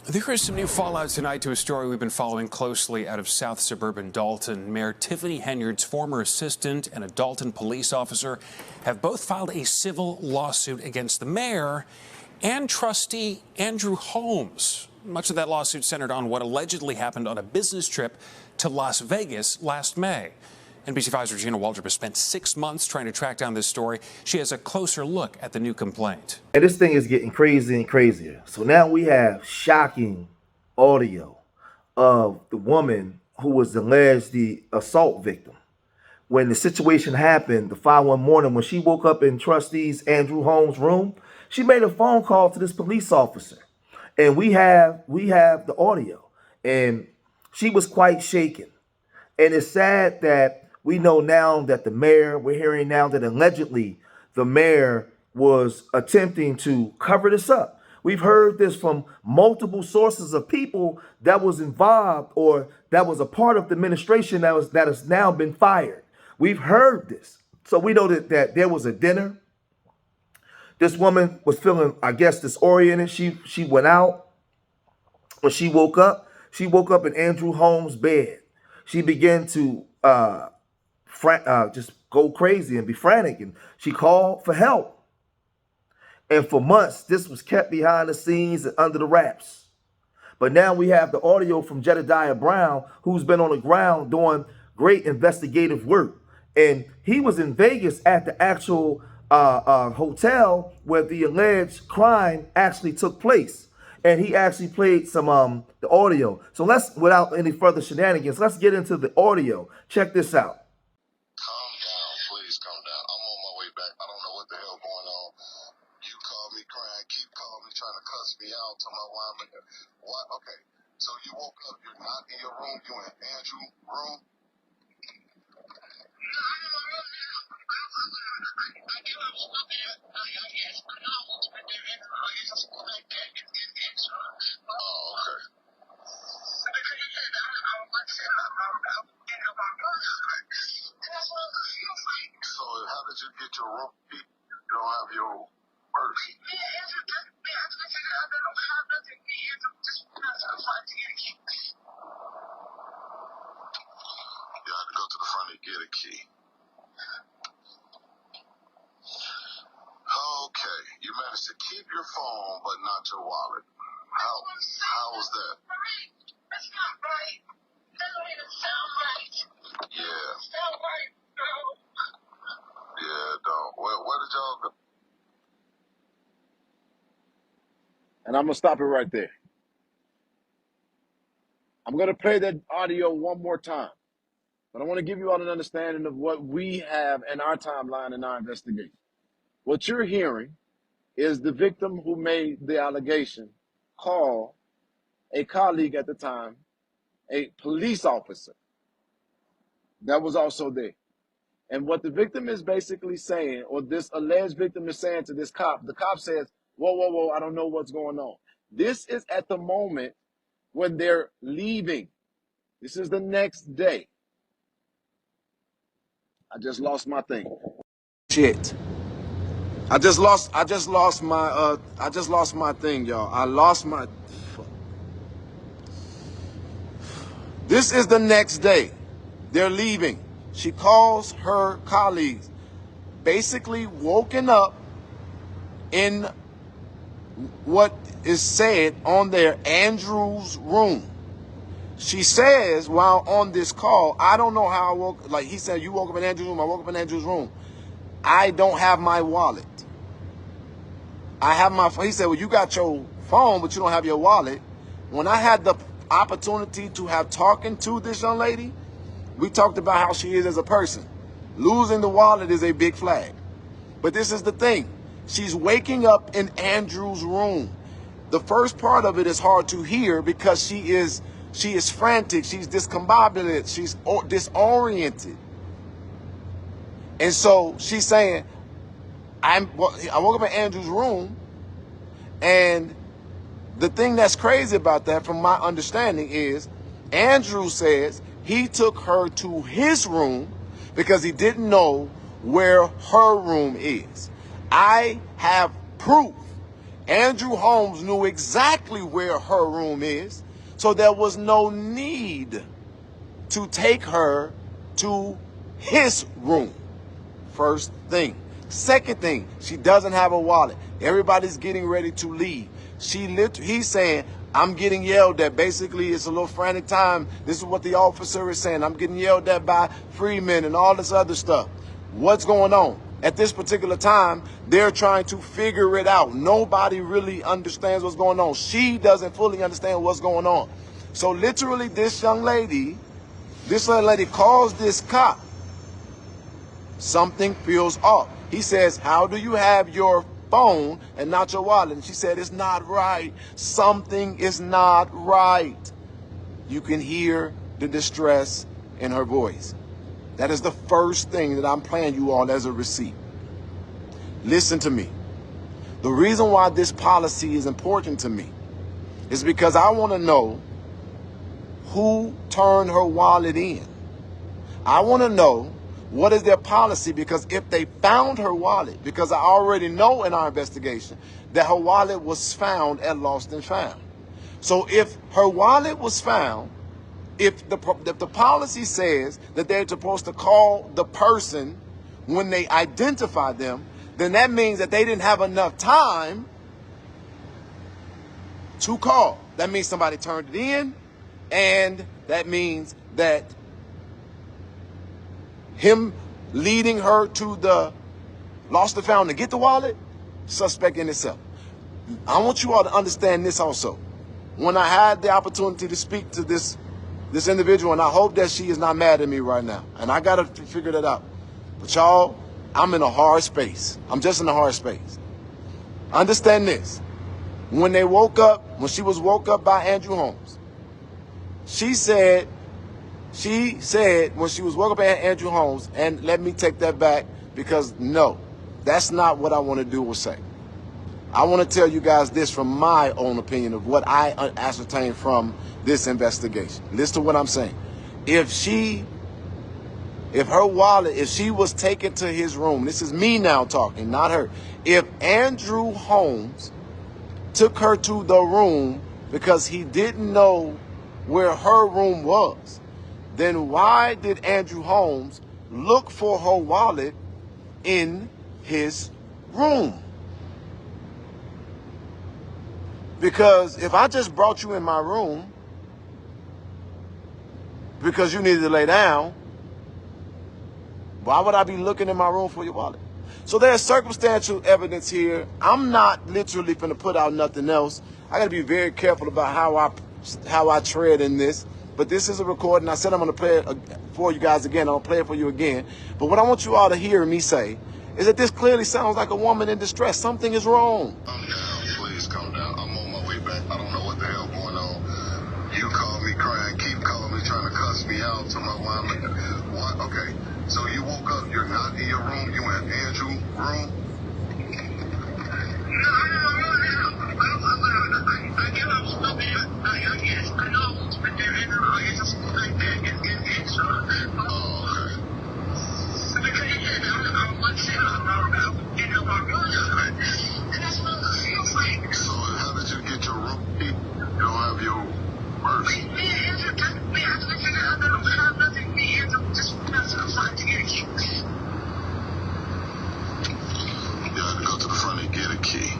There is some new fallout tonight to a story we've been following closely out of South suburban Dolton. Mayor Tiffany Henyard's former assistant and a Dolton police officer have both filed a civil lawsuit against the mayor and trustee Andrew Holmes. Much of that lawsuit centered on what allegedly happened on a business trip to Las Vegas last May. NBC5's Regina Waldrop has spent 6 months trying to track down this story. She has a closer look at the new complaint. And this thing is getting crazier and crazier. So now we have shocking audio of the woman who was alleged the assault victim. When the situation happened the following morning, when she woke up in Trustee's Andrew Holmes' room, she made a phone call to this police officer. And we have the audio. And she was quite shaken. And it's sad that we know now that we're hearing now that allegedly the mayor was attempting to cover this up. We've heard this from multiple sources of people that was involved or that was a part of the administration that has now been fired. We've heard this. So we know that there was a dinner. This woman was feeling, I guess, disoriented. She went out. When she woke up in Andrew Holmes' bed. She began to just go crazy and be frantic, and she called for help. And for months, this was kept behind the scenes and under the wraps. But now we have the audio from Jedidah Brown, who's been on the ground doing great investigative work. And he was in Vegas at the actual hotel where the alleged crime actually took place. And he actually played some the audio. So let's, without any further shenanigans, let's get into the audio. Check this out. Calm down, please calm down. I'm on my way back. I don't know what the hell going on. You call me crying, keep calling me, trying to cuss me out. Tell my why I'm in there. What? Okay. So you woke up, you're not in your room, you in Andrew's room? How did you get your room? You don't have your purse. You had to go to the front and get a key. Okay, you managed to keep your phone, but not your wallet. How was that? That's not right. That don't even sound right. Yeah. Sound right, bro. Yeah, don't. Where did y'all go? And I'm going to stop it right there. I'm going to play that audio one more time. But I want to give you all an understanding of what we have in our timeline in our investigation. What you're hearing is the victim who made the allegation call a colleague at the time, a police officer that was also there. And what the victim is basically saying, or this alleged victim is saying to this cop, the cop says, whoa, I don't know what's going on. This is at the moment when they're leaving. This is the next day. I just lost my thing. Shit. I just lost my thing, y'all. I lost my. This is the next day. They're leaving. She calls her colleagues, basically woken up in what is said on there, Andrew's room. She says while on this call, I don't know how I woke, like he said, you woke up in Andrew's room, I woke up in Andrew's room. I don't have my wallet. He said, well, you got your phone, but you don't have your wallet. When I had the opportunity to have talking to this young lady, we talked about how she is as a person. Losing the wallet is a big flag. But this is the thing. She's waking up in Andrew's room. The first part of it is hard to hear because she is frantic. She's discombobulated. She's disoriented. And so she's saying, I woke up in Andrew's room, and the thing that's crazy about that, from my understanding, is Andrew says he took her to his room because he didn't know where her room is. I have proof Andrew Holmes knew exactly where her room is, so there was no need to take her to his room. First thing. Second thing, she doesn't have a wallet. Everybody's getting ready to leave. He's saying, I'm getting yelled at. Basically, it's a little frantic time. This is what the officer is saying. I'm getting yelled at by Freeman and all this other stuff. What's going on? At this particular time, they're trying to figure it out. Nobody really understands what's going on. She doesn't fully understand what's going on. So literally, this young lady calls this cop. Something feels off. He says, how do you have your phone and not your wallet? And she said, it's not right. Something is not right. You can hear the distress in her voice. That is the first thing that I'm playing you all as a receipt. Listen to me. The reason why this policy is important to me is because I want to know who turned her wallet in. I want to know what is their policy, because if they found her wallet, because I already know in our investigation that her wallet was found at Lost and Found. So if her wallet was found, if the policy says that they're supposed to call the person when they identify them, then that means that they didn't have enough time to call. That means somebody turned it in, and that means that him leading her to the Lost and Found to get the wallet, suspect in itself. I want you all to understand this also. When I had the opportunity to speak to this individual, and I hope that she is not mad at me right now, and I got to figure that out. But y'all, I'm in a hard space. I'm just in a hard space. Understand this. When they woke up, when she was woke up by Andrew Holmes, she said when she was woke up by Andrew Holmes, and let me take that back, because no, that's not what I want to do or say. I want to tell you guys this from my own opinion of what I ascertained from this investigation. Listen to what I'm saying. If she was taken to his room, this is me now talking, not her. If Andrew Holmes took her to the room because he didn't know where her room was, then why did Andrew Holmes look for her wallet in his room? Because if I just brought you in my room because you needed to lay down, why would I be looking in my room for your wallet? So there's circumstantial evidence here. I'm not literally going to put out nothing else. I got to be very careful about how I tread in this. But this is a recording. I said I'm going to play it for you guys again. I'm going to play it for you again. But what I want you all to hear me say is that this clearly sounds like a woman in distress. Something is wrong. Calm down, please calm down. I'm on my way back. I don't know what the hell going on. You call me crying, keep calling me, trying to cuss me out. To my wife, what? Okay. So you woke up, you're not in your room, you in Andrew's room? So how did you get your room key? You don't have your purse. You had to go to the front and get a key.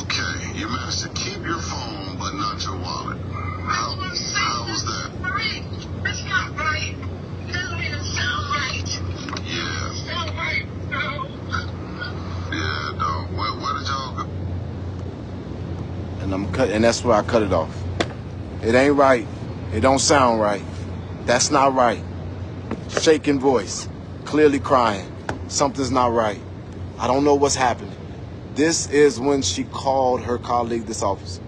Okay, you managed to keep your phone, but not your wallet. How was that? That's not right. It doesn't even sound right. Yeah. Sound right, no. Yeah, dog. Where did y'all go? And that's where I cut it off. It ain't right. It don't sound right. That's not right. Shaking voice. Clearly crying. Something's not right. I don't know what's happening. This is when she called her colleague, this officer.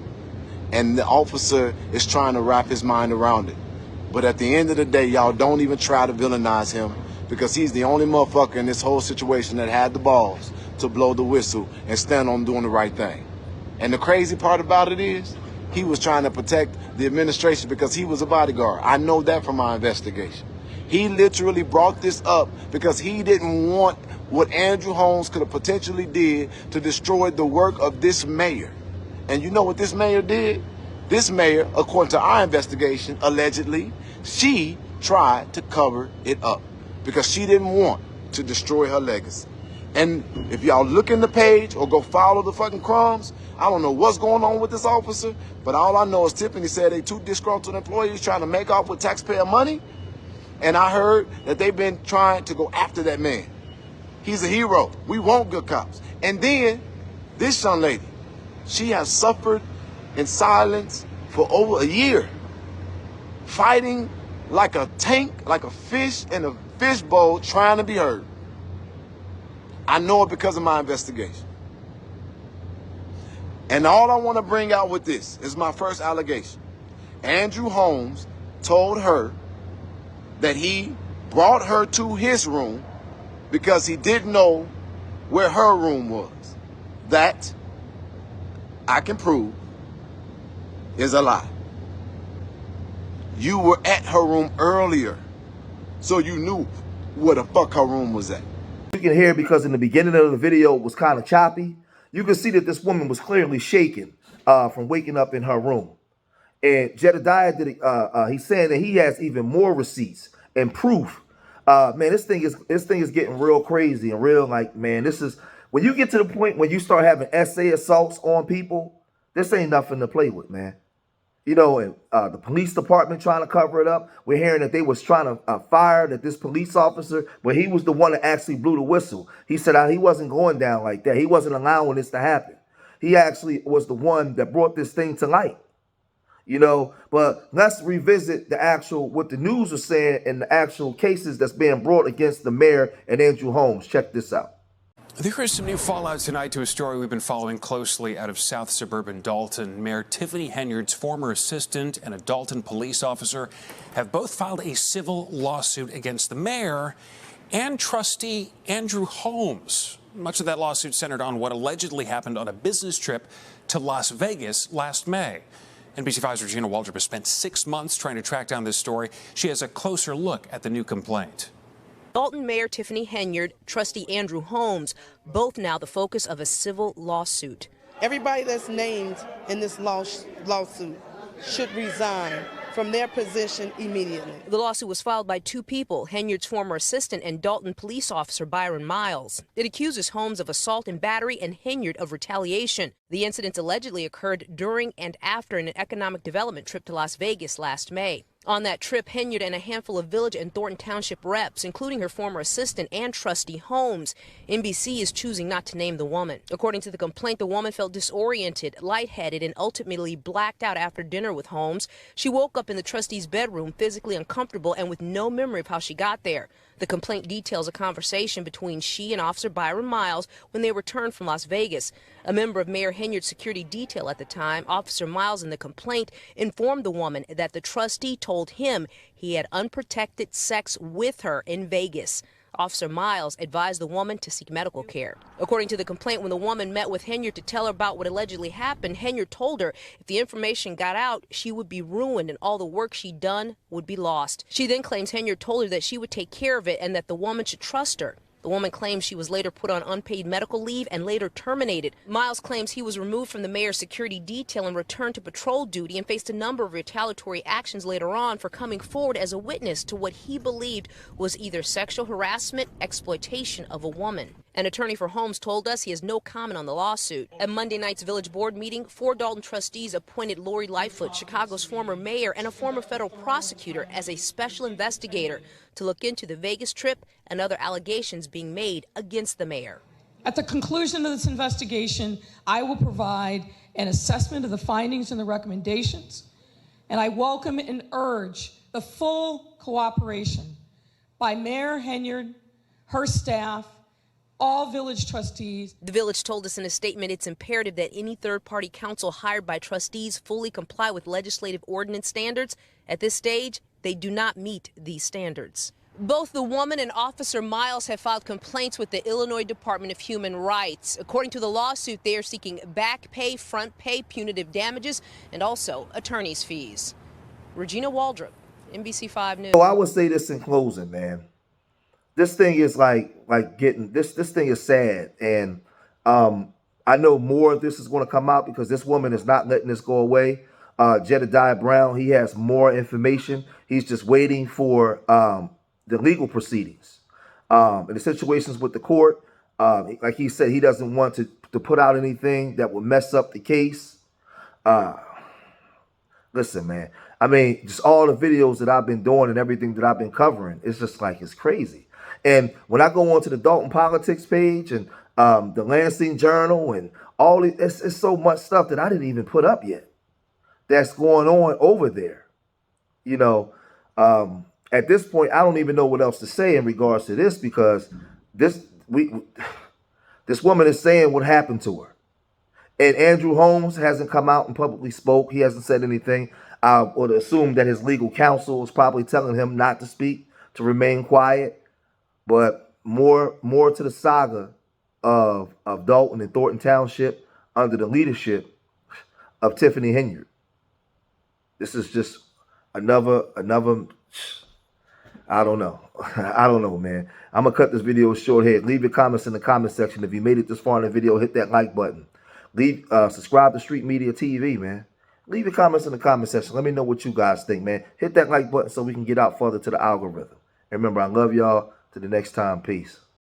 And the officer is trying to wrap his mind around it. But at the end of the day, y'all don't even try to villainize him, because he's the only motherfucker in this whole situation that had the balls to blow the whistle and stand on doing the right thing. And the crazy part about it is, he was trying to protect the administration because he was a bodyguard. I know that from my investigation. He literally brought this up because he didn't want what Andrew Holmes could have potentially did to destroy the work of this mayor. And you know what this mayor did? This mayor, according to our investigation, allegedly, she tried to cover it up because she didn't want to destroy her legacy. And if y'all look in the page or go follow the fucking crumbs, I don't know what's going on with this officer, but all I know is Tiffany said they two disgruntled employees trying to make off with taxpayer money. And I heard that they've been trying to go after that man. He's a hero. We want good cops. And then this young lady, she has suffered in silence for over a year, fighting like a tank, like a fish in a fishbowl, trying to be heard. I know it because of my investigation. And all I want to bring out with this is my first allegation. Andrew Holmes told her that he brought her to his room because he didn't know where her room was. That, I can prove, is a lie. You were at her room earlier, so you knew where the fuck her room was at. You can hear, because in the beginning of the video it was kind of choppy, you can see that this woman was clearly shaken from waking up in her room. And Jedidah did he's saying that he has even more receipts and proof. Man, this thing is getting real crazy and real, like, man, this is when you get to the point when you start having essay assaults on people, this ain't nothing to play with, man. You know, and the police department trying to cover it up. We're hearing that they was trying to fire that this police officer, but he was the one that actually blew the whistle. He said he wasn't going down like that. He wasn't allowing this to happen. He actually was the one that brought this thing to light. You know, but let's revisit the actual, what the news was saying and the actual cases that's being brought against the mayor and Andrew Holmes. Check this out. There is some new fallout tonight to a story we've been following closely out of South Suburban Dolton. Mayor Tiffany Henyard's former assistant and a Dolton police officer have both filed a civil lawsuit against the mayor and trustee Andrew Holmes. Much of that lawsuit centered on what allegedly happened on a business trip to Las Vegas last May. NBC5's Regina Waldrop has spent 6 months trying to track down this story. She has a closer look at the new complaint. Dolton Mayor Tiffany Henyard, trustee Andrew Holmes, both now the focus of a civil lawsuit. Everybody that's named in this lawsuit should resign from their position immediately. The lawsuit was filed by two people, Henyard's former assistant and Dolton police officer Byron Miles. It accuses Holmes of assault and battery and Henyard of retaliation. The incidents allegedly occurred during and after an economic development trip to Las Vegas last May. On that trip, Henyard and a handful of Village and Thornton Township reps, including her former assistant and trustee Holmes. NBC is choosing not to name the woman. According to the complaint, the woman felt disoriented, lightheaded, and ultimately blacked out after dinner with Holmes. She woke up in the trustee's bedroom, physically uncomfortable and with no memory of how she got there. The complaint details a conversation between she and Officer Byron Miles when they returned from Las Vegas. A member of Mayor Henyard's security detail at the time, Officer Miles, in the complaint informed the woman that the trustee told him he had unprotected sex with her in Vegas. Officer Miles advised the woman to seek medical care. According to the complaint, when the woman met with Henyard to tell her about what allegedly happened, Henyard told her if the information got out, she would be ruined and all the work she'd done would be lost. She then claims Henyard told her that she would take care of it and that the woman should trust her. The woman claims she was later put on unpaid medical leave and later terminated. Miles claims he was removed from the mayor's security detail and returned to patrol duty and faced a number of retaliatory actions later on for coming forward as a witness to what he believed was either sexual harassment, exploitation of a woman. An attorney for Holmes told us he has no comment on the lawsuit. At Monday night's Village Board meeting, 4 Dolton trustees appointed Lori Lightfoot, Chicago's former mayor and a former federal prosecutor, as a special investigator to look into the Vegas trip and other allegations being made against the mayor. At the conclusion of this investigation, I will provide an assessment of the findings and the recommendations, and I welcome and urge the full cooperation by Mayor Henyard, her staff, all village trustees. The village told us in a statement it's imperative that any third-party counsel hired by trustees fully comply with legislative ordinance standards. At this stage, they do not meet these standards. Both the woman and Officer Miles have filed complaints with the Illinois Department of Human Rights. According to the lawsuit, they are seeking back pay, front pay, punitive damages, and also attorney's fees. Regina Waldrop, NBC5 News. So I would say this in closing, man. this thing is like getting this thing is sad, and I know more of this is going to come out because this woman is not letting this go away. Jedidah Brown, he has more information. He's just waiting for the legal proceedings and the situations with the court. Like he said, he doesn't want to put out anything that will mess up the case. Listen, man. I mean, just all the videos that I've been doing and everything that I've been covering, it's just like, it's crazy. And when I go onto the Dolton Politics page and the Lansing Journal and all it's so much stuff that I didn't even put up yet that's going on over there. You know, at this point, I don't even know what else to say in regards to this, because this woman is saying what happened to her. And Andrew Holmes hasn't come out and publicly spoke. He hasn't said anything. I would assume that his legal counsel is probably telling him not to speak, to remain quiet. But more to the saga of Dolton and Thornton Township under the leadership of Tiffany Henyard. This is just another, I don't know. I don't know, man. I'm going to cut this video short here. Leave your comments in the comment section. If you made it this far in the video, hit that like button. Subscribe to Street Media TV, man. Leave your comments in the comment section. Let me know what you guys think, man. Hit that like button so we can get out further to the algorithm. And remember, I love y'all. Till the next time, peace.